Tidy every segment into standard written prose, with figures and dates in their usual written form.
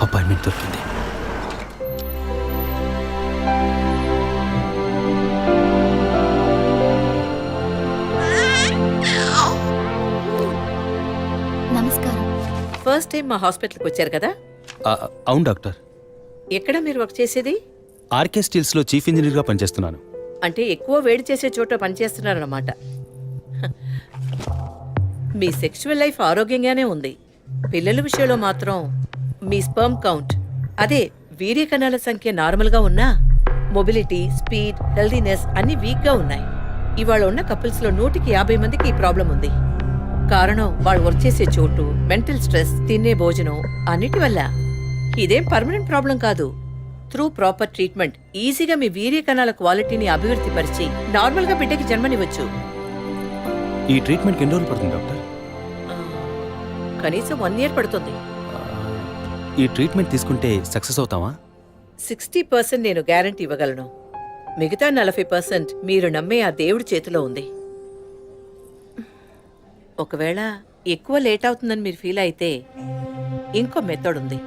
Appointment దొరికింది. నమస్కారం. First time మా హాస్పిటల్కి వచ్చారు కదా? అవును డాక్టర్. ఎక్కడ మీరు వర్క్ చేసేది? ఆర్కే స్టీల్స్లో చీఫ్ ఇంజనీర్గా పనిచేస్తున్నాను. అంటే ఎక్కువ వేడి చేసే చోట పనిచేస్తున్నారన్నమాట. మీ సెక్షువల్ లైఫ్ ఆరోగ్యంగానే ఉంది. పిల్లల విషయంలో మాత్రం మీ స్పర్మ్ కౌంట్, అదే వీర్య కణాల సంఖ్య నార్మల్గా ఉన్నా మొబిలిటీ, స్పీడ్, హెల్దీనెస్ అన్ని వీక్గా ఉన్నాయి. ఇవాళ ఉన్న కపుల్స్లో 150 మందికి ఈ ప్రాబ్లం ఉంది. కారణం వాళ్ళు వర్క్ చేసే చోటు, మెంటల్ స్ట్రెస్, తినే భోజనం అన్నిటి వల్ల. ఇదేం పర్మనెంట్ ప్రాబ్లం కాదు. త్రూ ప్రాపర్ ట్రీట్మెంట్ ఈజీగా మీ వీర్య కణాల క్వాలిటీని అభివృద్ధి పరిచి నార్మల్గా బిడ్డకి జన్మనివ్వచ్చు. ఈ ట్రీట్మెంట్కి ఎన్ని రోజులు పడుతుంది డాక్టర్? కనీసం 1 year పడుతుంది. ఈ ట్రీట్మెంట్ తీసుకుంటే సక్సెస్ అవుతావా? 60% నేను గ్యారంటీ ఇవ్వగలను. మిగతా 40% మీరు నమ్మే ఆ దేవుడి చేతిలో ఉంది. ఒకవేళ ఎక్కువ లేట్ అవుతుందని మీరు ఫీల్ అయితే ఇంకో మెథడ్ ఉంది.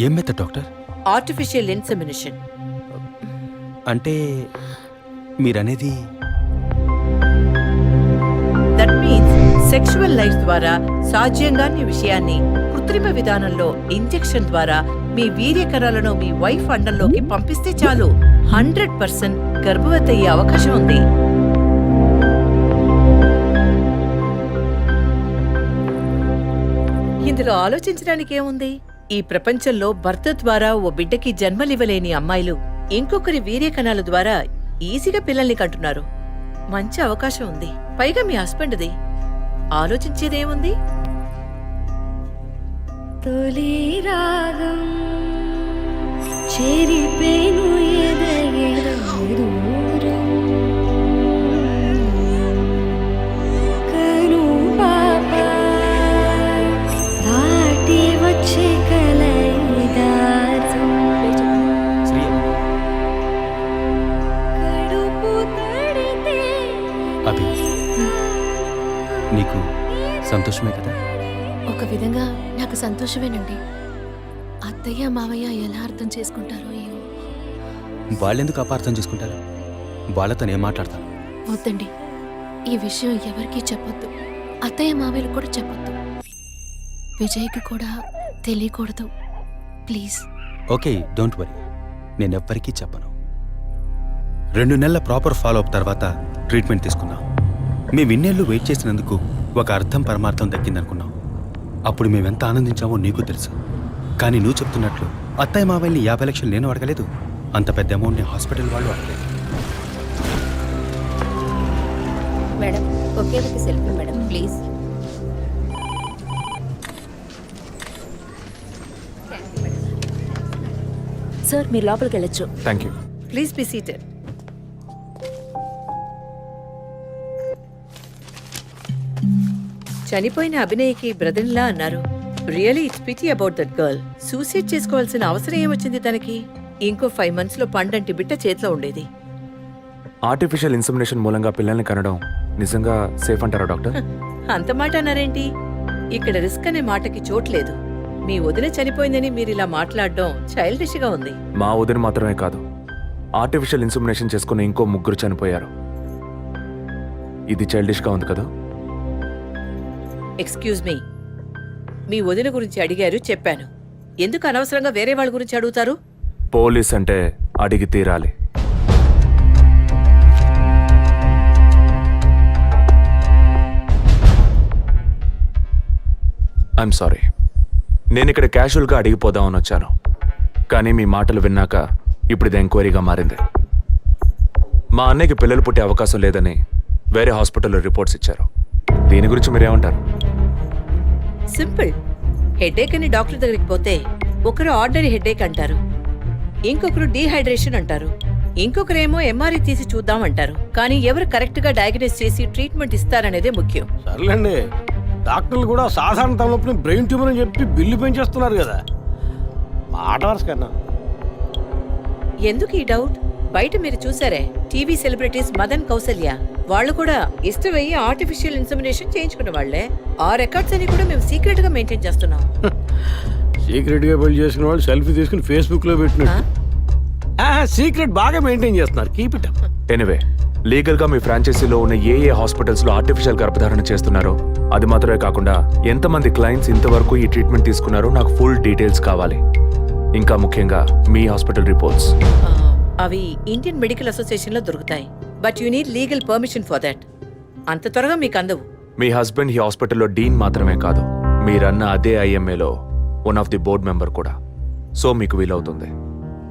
ఏం మెథడ్ డాక్టర్? Artificial insemination. అంటే మీరనేది? దట్ మీన్స్ సెక్షువల్ లైఫ్ ద్వారా సాధ్యంగాని విషయాన్ని కృత్రిమ విధానంలో ఇంజెక్షన్ ద్వారా మీ వీర్య కణాలను మీ వైఫ్ అండంలోకి పంపిస్తే చాలు 100% గర్భవతి అయ్యే అవకాశం ఉంది. ఇందులో ఆలోచించడానికి ఏముంది? ఈ ప్రపంచంలో భర్త ద్వారా ఓ బిడ్డకి జన్మలివ్వలేని అమ్మాయిలు ఇంకొకరి వీర్య కణాల ద్వారా ఈజీగా పిల్లల్ని కంటున్నారు. మంచి అవకాశం ఉంది. పైగా మీ హస్బెండ్ది. ఆలోచించేదేముంది? తొలి రాగం చెరిపేను ఎదగెదూరం కను పాప దాటి వచ్చే కలైదారం కడుపు తడితే అభి, నీకు సంతోషమే కదా? ఒక విధంగా నాకు సంతోషమేనండి. అత్తయ్య మావయ్య ఎలా అర్థం చేసుకుంటారో ఏమో. వాళ్ళెందుకు అపార్థం చేసుకుంటారు? వాళ్ళతో నేను మాట్లాడతాను. వద్దండి, ఈ విషయం ఎవరికీ చెప్పొద్దు. అత్తయ్య మావయ్యలు కూడా చెప్పొద్దు. విజయ్కి కూడా తెలియకూడదు, ప్లీజ్. Okay, don't worry. నేనెవ్వరికీ చెప్పను. 2 నెలల ప్రాపర్ ఫాలో అప్ తర్వాత ట్రీట్మెంట్ తీసుకున్నాం. మేము ఇన్నేళ్ళు వెయిట్ చేసినందుకు ఒక అర్థం పరమార్థం దక్కిందనుకున్నాం. అప్పుడు మేమెంత ఆనందించామో నీకు తెలుసు. కానీ నువ్వు చెప్తున్నట్లు అత్తయ్య మావయ్యని 50 లక్షలు నేను అడగలేదు. అంత పెద్ద అమౌంట్ని హాస్పిటల్ వాళ్ళు అడగలేదు. మేడం, ఒకే ఒక సెల్ఫీ మేడం, ప్లీజ్. సార్, మీరు లోపలికి వెళ్ళొచ్చు. Thank you. Please be seated. చనిపోయిన అభినయకి బ్రదర్లా అన్నారు. Really it's pity about that girl. Suicide చేసుకోవాల్సిన అవసరం ఏమొచ్చింది తనకి? ఇంకో 5 months లో పండంటి బిడ్డ చేతిలో ఉండేది. ఆర్టిఫిషియల్ ఇన్సెమినేషన్ మూలంగా పిల్లల్ని కనడం నిజంగా సేఫ్ అంటారా డాక్టర్? అంత మాట అన్నారేంటి? ఇక్కడ రిస్క్ అనే మాటకి చోట్లేదు. మీ వదిన చనిపోయిందని మీరు ఇలా మాట్లాడడం చైల్డిష్ గా ఉంది. మా వదిన మాత్రమే కాదు, ఆర్టిఫిషియల్ ఇన్సెమినేషన్ చేసుకుని ఇంకో 3 చనిపోయారు. ఇది చైల్డిష్ గా ఉంది కదా? ఎక్స్క్యూజ్ మీ, మీ వదిన గురించి అడిగారు, చెప్పాను. ఎందుకు అనవసరంగా వేరే వాళ్ళ గురించి అడుగుతారు? పోలీస్ అంటే అడిగి తీరాలి. ఐఎమ్ సారీ, నేను ఇక్కడ క్యాజువల్గా అడిగిపోదామని వచ్చాను. కానీ మీ మాటలు విన్నాక ఇప్పుడు ఇది ఎంక్వైరీగా మారింది. మా అన్నయ్యకి పిల్లలు పుట్టే అవకాశం లేదని వేరే హాస్పిటల్లో రిపోర్ట్స్ ఇచ్చారు. దీని గురించి మీరేమంటారు? సింపుల్. హెడేక్ అని డాక్టర్ దగ్గరికి పోతే ఒకరు ఆర్డినరీ హెడేక్ అంటారు, ఇంకొకరు డీహైడ్రేషన్ అంటారు, ఇంకొకరేమో ఎంఆర్ఐ తీసి చూద్దాం అంటారు. కానీ ఎవరు కరెక్ట్ గా డయాగ్నోస్ చేసి ట్రీట్మెంట్ ఇస్తారనేదే ముఖ్యం. సర్లేండి, డాక్టర్లు కూడా సాధారణ తలనొప్పిని బ్రెయిన్ ట్యూమర్ అని చెప్పి బిల్లు పెంచేస్తున్నారు కదా. మాట వరుస కన్నా. ఎందుకు ఈ డౌట్? బయట మీరు చూసారే, టీవీ సెలబ్రిటీస్ మదన్ కౌసల్య వాళ్ళు కూడా ఇష్టమయ్యి ఆర్టిఫిషియల్ ఇన్సమినేషన్ చేయించుకున్న వాళ్ళే. ఆ రికార్డ్స్ అని కూడా మేము సీక్రెట్ గా మెయింటైన్ చేస్తున్నాం. సీక్రెట్ గా పెళ్లి చేసుకున్న వాళ్ళు సెల్ఫీ తీసుకుని ఫేస్బుక్ లో పెట్టినట్టు సీక్రెట్ బాగా మెయింటైన్ చేస్తున్నారు. Keep it up. Anyway, legal గా మీ ఫ్రాంచైజీలో ఉన్న ఏ హాస్పిటల్స్ లో ఆర్టిఫిషియల్ గర్భధారణ చేస్తున్నారో అది మాత్రమే కాకుండా ఎంతమంది క్లయింట్స్ ఇంతవరకు ఈ ట్రీట్మెంట్ తీసుకున్నారో నాకు ఫుల్ డీటెయిల్స్ కావాలి. ఇంకా ముఖ్యంగా మీ హాస్పిటల్ రిపోర్ట్స్. అవి ఇండియన్ మెడికల్ అసోసియేషన్ లో దొరుకుతాయి. But you need legal permission for that. అంత త్వరగా మీకు అందవు. మీ హస్బెండ్ ఈ హాస్పిటల్లో డీన్ మాత్రమే కాదు, మీరన్న అదే ఐఎంఏలో one of the board member కూడా. సో మీకు వీలవుతుంది.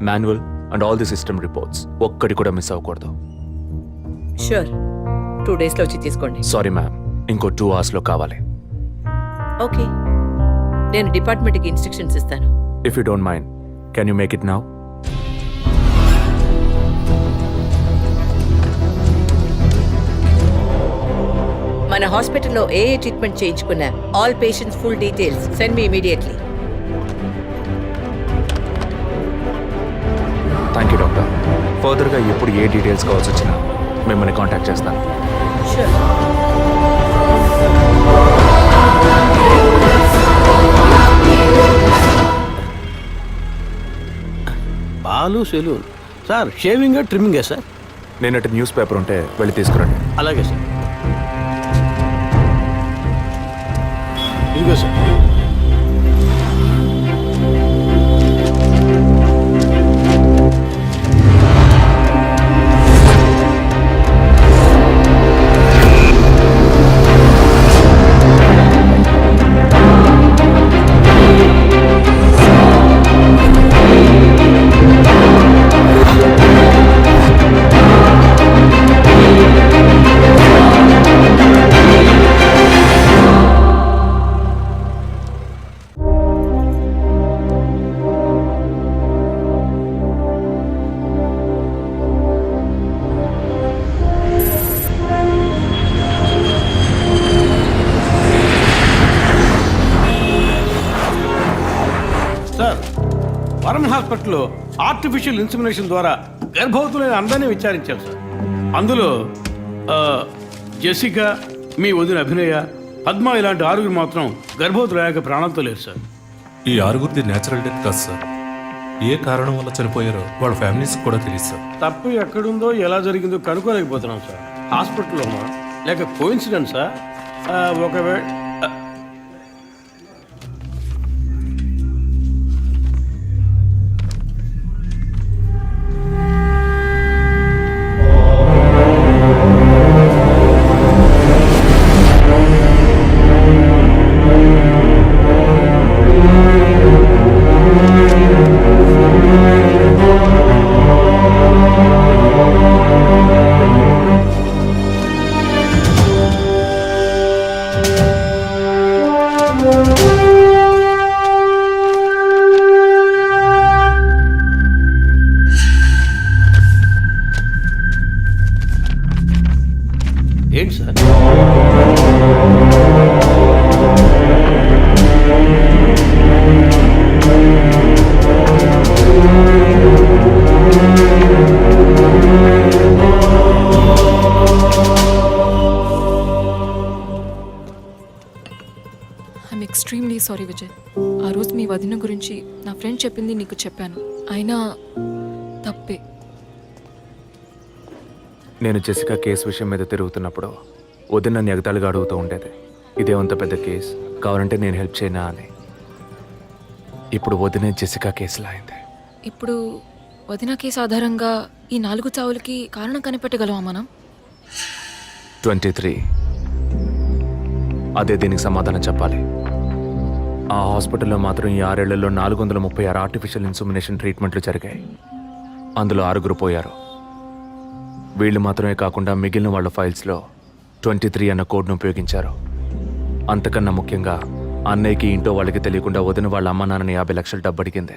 Manual and all the system reports ఒక్కటి కూడా మిస్ అవ్వకూడదు. షూర్, 2 days లో వచ్చి తీసుకోండి. సారీ మ్యామ్, ఇంకో 2 hours లో కావాలి. ఓకే, నేను డిపార్ట్మెంట్కి ఇన్స్ట్రక్షన్స్ ఇస్తాను. If you don't mind, can you make it now? మన హాస్పిటల్లో ఏ ట్రీట్మెంట్ చేయించుకున్నా all patients full details send me immediately. Thank you doctor. ఫర్దర్గా ఎప్పుడు ఏ డీటెయిల్స్ కావాల్సి వచ్చినా మిమ్మల్ని కాంటాక్ట్ చేస్తాను. Sure. Balu saloon sir. Shaving trimming sir? నేనటి న్యూస్ పేపర్ ఉంటే వెళ్ళి తీసుకురండి. అలాగే సార్. ఇదిగో సార్. సార్, వరం హాస్పిటల్లో ఆర్టిఫిషియల్ ఇన్సమినేషన్ ద్వారా గర్భవతులైన అందరినీ విచారించారు సార్. అందులో జెసికా, మీ వదిన అభినయ, పద్మ ఇలాంటి 6 మాత్రం గర్భవతులయ్యాక ప్రాణంతో లేరు సార్. ఈ 6 న్యాచురల్ డెత్ కాదు సార్. ఏ కారణం వల్ల చనిపోయారో వాళ్ళ ఫ్యామిలీస్ కూడా తెలియదు సార్. తప్పు ఎక్కడుందో ఎలా జరిగిందో కనుక్కోలేకపోతున్నాం సార్. హాస్పిటల్లోనా లేక కోఇన్సిడెన్సా? ఒకవేళ ఏంటి sir? I'm extremely sorry Vijay. ఆ రోజు మీ వదిన గురించి నా ఫ్రెండ్ చెప్పింది నీకు చెప్పాను. అయినా తప్పే. నేను జెసికా కేసు విషయం మీద తిరుగుతున్నప్పుడు వదిన నన్ను ఎగతాళిగా అడుగుతూ ఉండేది, ఇదేమంత పెద్ద కేసు, కావాలంటే నేను హెల్ప్ చేయనా అని. ఇప్పుడు వదిన జెసికా కేసులా అయింది. ఇప్పుడు వదిన కేసు ఆధారంగా ఈ 4 చావులకి కారణం కనిపెట్టగలమా మనం? 23. అదే దీనికి సమాధానం చెప్పాలి. ఆ హాస్పిటల్లో మాత్రం ఈ 6 ఏళ్లలో 436 ఆర్టిఫిషియల్ ఇన్సమినేషన్ ట్రీట్మెంట్లు జరిగాయి. అందులో 6 పోయారు. వీళ్ళు మాత్రమే కాకుండా మిగిలిన వాళ్ళ ఫైల్స్లో 23 అన్న కోడ్ను ఉపయోగించారు. అంతకన్నా ముఖ్యంగా అన్నయ్యకి ఇంట్లో వాళ్ళకి తెలియకుండా వదిన వాళ్ళ అమ్మ నాన్నని 50 లక్షలు డబ్బు అడిగింది.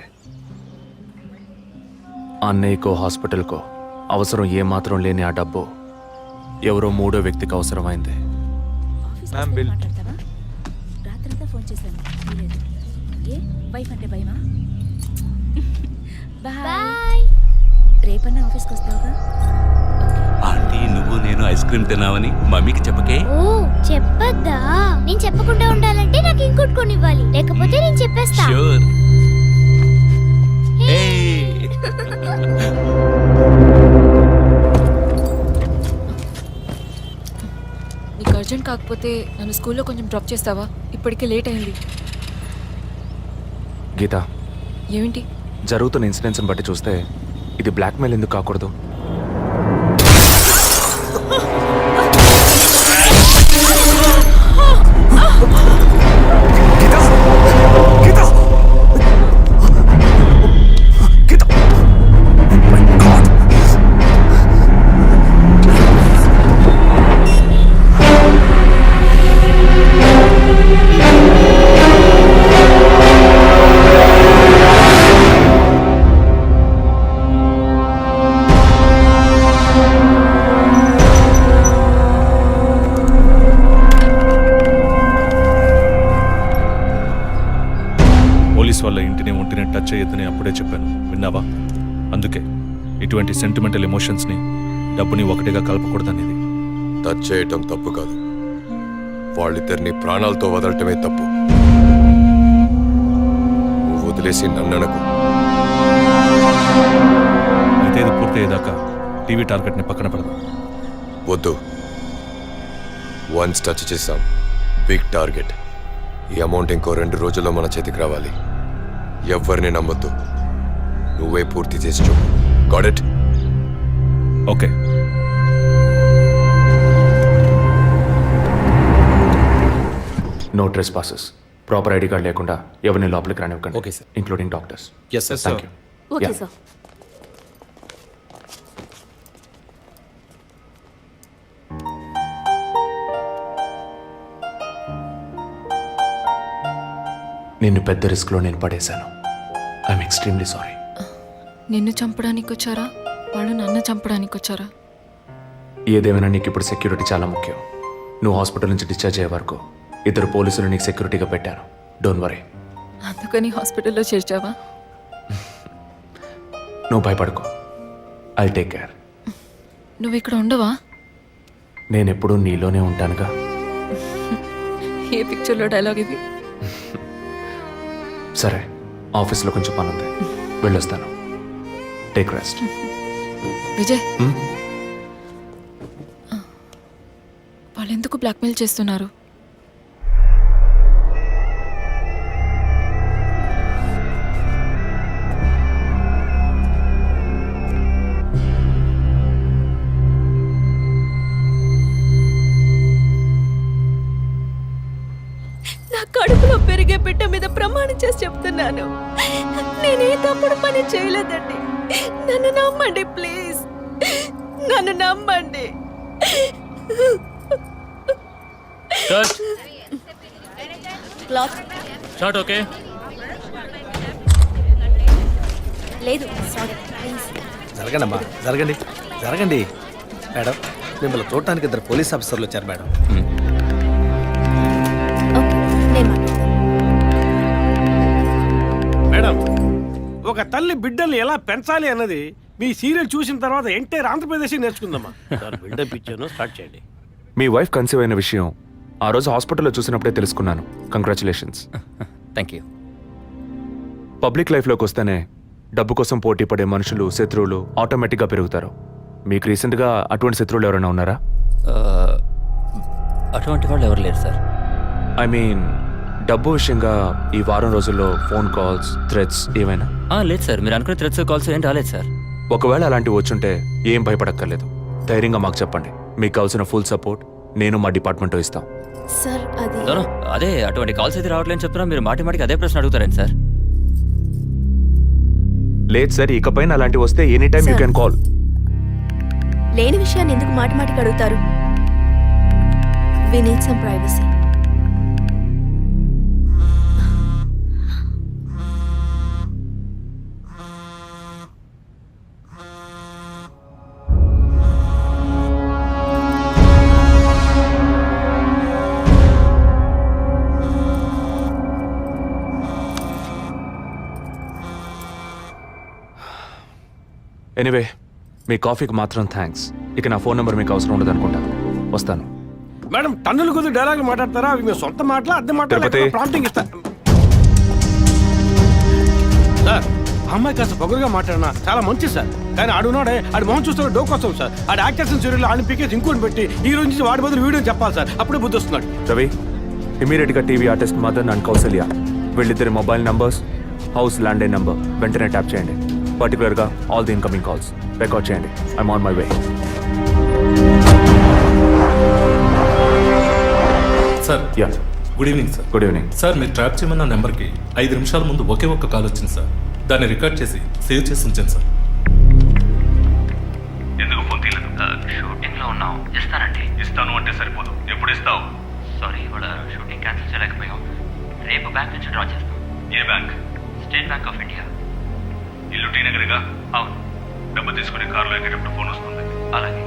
అన్నయ్యకో హాస్పిటల్కో అవసరం ఏమాత్రం లేని ఆ డబ్బు ఎవరో 3వ వ్యక్తికి అవసరమైంది. రాత్రంతా ఫోన్ చేశాను. ఏ వైఫ్ అంటే భయమా? బాయ్. రేపన్నా ఆఫీస్కి వస్తావుగా? ఓకే. ఆంటీ నువ్వు నేను ఐస్ క్రీమ్ తిన్నావని మమ్మీకి చెప్పకే. ఓ చెప్పద్దా? నేను చెప్పకుండా ఉండాలంటే నాకు ఇంకోటి కొనివ్వాలి, లేకపోతే నేను చెప్పేస్తా. ష్యూర్. నీకు అర్జెంట్ కాకపోతే నన్ను స్కూల్లో కొంచెం డ్రాప్ చేస్తావా? ఇప్పటికే లేట్ అయింది. గీత, ఏమిటి? జరుగుతున్న ఇన్సిడెంట్స్ని బట్టి చూస్తే ఇది బ్లాక్మెయిల్ ఎందుకు కాకూడదు? పోలీస్ వాళ్ళ ఇంటిని ఒంటిని టచ్ చేయొద్దని అప్పుడే చెప్పాను, విన్నావా? అందుకే ఇటువంటి సెంటిమెంటల్ ఎమోషన్స్ని డబ్బుని ఒకటిగా కలపకూడదనేది. టచ్ చేయటం తప్పు కాదు, వాళ్ళిద్దరిని ప్రాణాలతో వదలటమే తప్పు. నువ్వు వదిలేసి నన్ననకు. అయితే ఇది పూర్తయ్యేదాకా టీవీ టార్గెట్ని పక్కన పెడదాం. వద్దు, వన్స్ టచ్ చేసాం, బిగ్ టార్గెట్. ఈ అమౌంట్ ఇంకో 2 రోజుల్లో మన చేతికి రావాలి. ఎవరిని నమ్మొద్దు, నువ్వే పూర్తి చేసి చూపు. Got it? Okay. No trespasses. Proper ID card లేకుండా ఎవరిని లోపలికి రానివ్వకండి. Okay, sir. Including doctors. Yes sir. Thank you. Okay sir. నిన్ను పెద్ద రిస్క్లో నేను పడేశాను. I'm extremely sorry. నిన్ను చంపడానికి వచ్చారా? వాళ్ళు నన్ను చంపడానికి వచ్చారా? ఏదేమైనా నీకు ఇప్పుడు సెక్యూరిటీ చాలా ముఖ్యం. నువ్వు హాస్పిటల్ నుంచి డిశ్చార్జ్ అయ్యే వరకు 2 పోలీసులు నీకు సెక్యూరిటీగా పెట్టాను. Don't worry. అందుకని హాస్పిటల్లో చేర్చావా? నువ్వు భయపడుకో, ఐ టేక్ కేర్. నువ్వు ఇక్కడ ఉండవా? నేను ఎప్పుడూ నీలోనే ఉంటానుగా. ఏ పిక్చర్లో డైలాగ్ ఇది? సరే, ఆఫీస్లో కొంచెం పని ఉంది, వెళ్ళొస్తాను. Take rest. విజయ్, వాళ్ళు ఎందుకు బ్లాక్మెయిల్ చేస్తున్నారు? నా కడుపులో పెరిగే బిడ్డ మీద ప్రమాణం చేసి చెప్తున్నాను, నేనే తప్పుడు పని చేయలేదండి. నన్ను నమ్మండి ప్లీజ్, నన్ను నమ్మండి. Short okay. లేదు సారీ ప్లీజ్. జరగండి అమ్మా, జరగండి జరగండి. మేడం, మిమ్మల్ని చూడటానికి 2 పోలీస్ ఆఫీసర్లు వచ్చారు మేడం. మేడం, ఒక తల్లి బిడ్డల్ని ఎలా పెంచాలి అన్నది మీ సీరియల్ చూసిన తర్వాత ఎంటైర్ ఆంధ్రప్రదేశ్ నేర్చుకుందామా. బిల్డప్ ఇచ్చాను, స్టార్ట్ చేయండి. మీ వైఫ్ కన్సీవ్ అయిన విషయం ఆ రోజు హాస్పిటల్లో చూసినప్పుడే తెలుసుకున్నాను. కంగ్రాచులేషన్స్. Thank you. పబ్లిక్ లైఫ్లోకి వస్తేనే డబ్బు కోసం పోటీ పడే మనుషులు, శత్రువులు ఆటోమేటిక్గా పెరుగుతారు. మీకు రీసెంట్గా అటువంటి శత్రువులు ఎవరైనా ఉన్నారా? అటువంటి వాళ్ళు ఎవరు లేరు సార్. ఐ మీన్ డబ్బు విషయంగా ఈ వారం రోజుల్లో ఫోన్ కాల్స్, థ్రెట్స్ ఏమైనా? లేదు సార్, మీరు అనుకునే థ్రెడ్స్ కాల్స్ ఏం రాలేదు సార్. ఒకవేళ అలాంటివి వచ్చుంటే ఏం భయపడక్కర్లేదు, ధైర్యంగా మాకు చెప్పండి. మీకు కావాల్సిన ఫుల్ సపోర్ట్ నేను మా డిపార్ట్మెంట్లో ఇస్తాం. సార్ అది అదే అటువంటి కాల్స్ అయితే రావట్లేని చెప్తున్నా, మీరు మాటికి అదే ప్రశ్న అడుగుతారండి సార్. లేదు సార్, ఇకపైన అలాంటివి వస్తే any time you can call. లేని విషయాన్ని ఎందుకు మాటికి అడుగుతారు? We need some privacy. Anyway, మీ కాఫీకి మాత్రం థ్యాంక్స్. ఇక నా ఫోన్ నెంబర్ మీకు అవసరం ఉండదు అనుకుంటా. వస్తాను. మేడం టన్నుల కొద్ది డైలాగులు మాట్లాడతారా? అవి మీ సొంత మాటలా అద్దె తిరుపతి. మాటలా ప్రాంప్టింగ్ ఇస్తా. సార్ ఆ అమ్మాయి కాస్త పొగరుగా మాట్లాడినా చాలా మంచిది సార్. కానీ ఆడున్నాడే ఆడి మొహం చూస్తే డోకొస్తాం సార్. ఆడి యాక్టర్స్ సీరియల్ ఆడిని పీకేసి ఇంకోటి పెట్టి ఈ రోజు నుంచి వాడి బదులు వీడియో చెప్పాలి సార్. అప్పుడే బుద్ధి వస్తున్నాడు. రవి, ఇమీడియట్గా TV artist Madan and Kausalya వీళ్ళిద్దరి mobile numbers, house landline number వెంటనే ట్యాప్ చేయండి. పర్టికులర్గా all the incoming calls record చేయండి. I'm on my way. Sir yeah, good evening sir. Good evening. Sir మీరు ట్రాప్ చేయమన్న నెంబర్కి 5 నిమిషాల ముందు ఒకే ఒక్క కాల్ వచ్చింది సార్. దాన్ని రికార్డ్ చేసి సేవ్ చేసి ఉంచాను సార్. ఎందుకు ఫోన్ తీయలేదు? షూటింగ్లో ఉన్నాం. ఇస్తానండి. ఇస్తాను అంటే సరిపోదు. ఎప్పుడు ఇస్తావు? సారీ, ఇవాళ షూటింగ్ క్యాన్సిల్ చేయలేకపోయాం. రేపు బ్యాంక్ నుంచి డ్రా చేస్తాం. ఏ bank? State Bank of India. ఇల్లు టీ నగర్గా? అవును. డబ్బు తీసుకుని కారులో ఎక్కేటప్పుడు ఫోన్ వస్తుంది. అలాగే.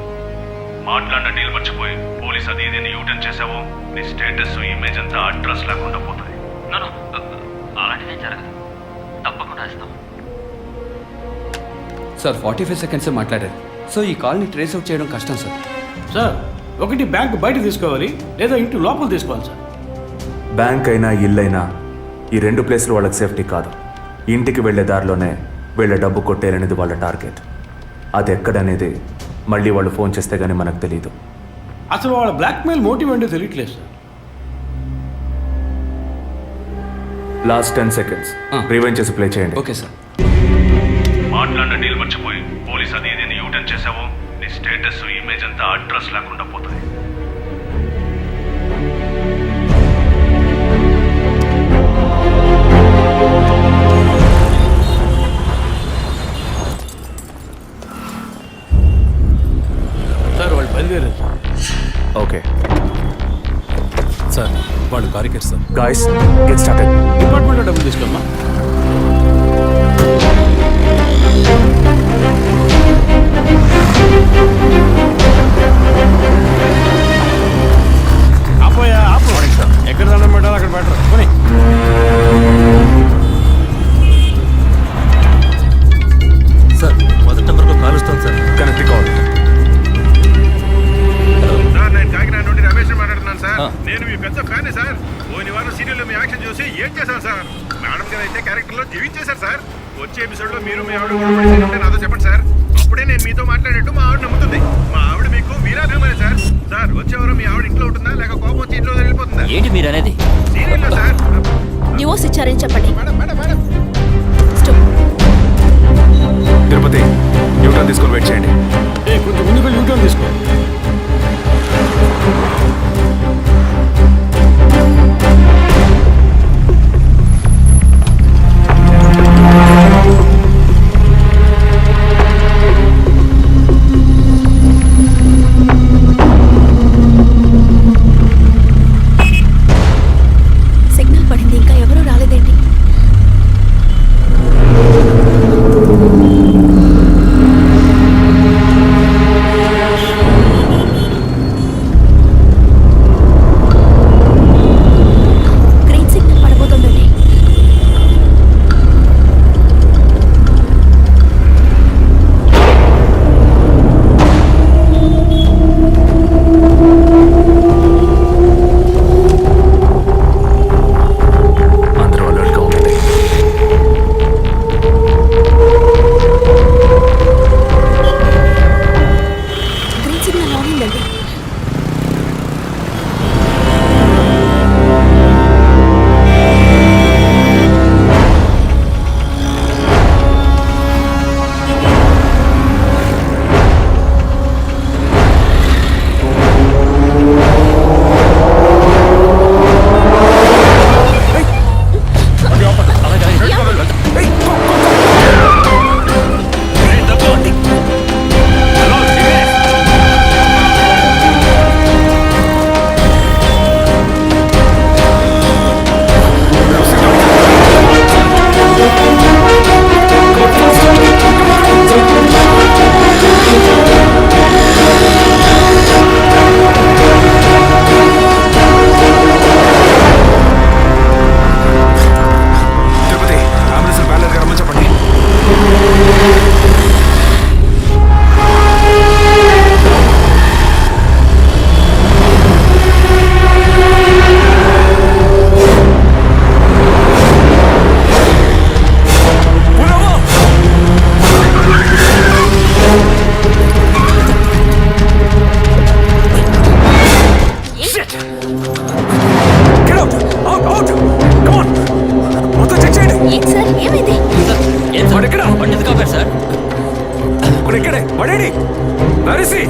మాట్లాడిన డీల్ మర్చిపోయి పోలీస్ అది ఇదేని యూటర్న్ చేసావో నీ స్టేటస్ ఇమేజ్ అంతా అడ్రస్ లేకుండా పోతుంది. నో అలాంటిదేం జరగదు. తప్పకుండా ఇస్తాం. సార్ 45 సెకండ్సే మాట్లాడారు. సో ఈ కాల్ని ట్రేస్ అవుట్ చేయడం కష్టం సార్. సార్ ఒకటి బ్యాంక్ బయట తీసుకోవాలి, లేదా ఇంటి లోపల తీసుకోవాలి సార్. బ్యాంక్ అయినా ఇల్లు అయినా ఈ 2 ప్లేస్లు వాళ్ళకి సేఫ్టీ కాదు. ఇంటికి వెళ్ళే దారిలోనే వీళ్ళ డబ్బు కొట్టేయాలనేది వాళ్ళ టార్గెట్. అది ఎక్కడనేది మళ్ళీ వాళ్ళు ఫోన్ చేస్తే గానీ మనకు తెలియదు. అసలు వాళ్ళ బ్లాక్మెయిల్ మోటివ్ ఏంటో తెలియట్లేదు సార్. లాస్ట్ 10 సెకండ్స్ రివైండ్ చేసి ప్లే చేయండి. Okay sir. మాట్లాడిన డీల్ మర్చిపోయి పోలీస్ అది ఇదేని యూటర్న్ చేసావో నీ స్టేటస్ ఇమేజ్ అంతా అడ్రస్ లేకుండా పోతుంది. సార్ వాళ్ళు బయలుదేరారు సార్. ఓకే సార్ వాళ్ళు కారికేట్ సార్. Guys, get started. డిపార్ట్మెంట్లో డబ్బులు తీసుకోమ్మా. ఆపోయా ఆపు. ఎక్కడ దండం పెట్టాలి అక్కడ పెట్టరు. కొని సార్ మొదటి నెంబర్కు కాల్ వస్తుంది సార్. Connect call. సార్ నేను కాకినాడ నుండి రమేష్ మాట్లాడుతున్నాను సార్. నేను మీ పెద్ద ఫ్యాన్ సార్. పోయిన వారం సీరియల్లో మీ యాక్షన్ చూసి ఏం చేశాను సార్. మేడం గారు అయితే క్యారెక్టర్లో జీవించేశారు సార్. వచ్చే ఎపిసోడ్లో మీరు మీ ఆవిడ ఉంటే నాతో చెప్పండి సార్. అప్పుడే నేను మీతో మాట్లాడేట్టు మా ఆవిడ నమ్ముతుంది. మా ఆవిడ మీకు వీరాభిమాని సార్. సార్ వచ్చే వారం మీ ఆవిడ ఇంట్లో ఉంటుందా లేక కోపం వచ్చి ఇంట్లో వెళ్ళిపోతుందా? ఏంటి మీరు అనేది? సీరియల్లో సార్. డివోర్స్ ఇచ్చారని చెప్పండి. Madam madam madam Tirupati, U turn తీసుకొని వెయిట్ చేయండి. కొంచెం ముందుకు వెళ్ళి యూటర్న్ తీసుకో. సిగ్నల్ పడింది, ఇంకా ఎవరూ రాలేదేంటి? ఏంటి సార్ ఏమైంది వాడు ఎక్కడ? వాడు ఇక్కడే. వాడేడి? నరిసి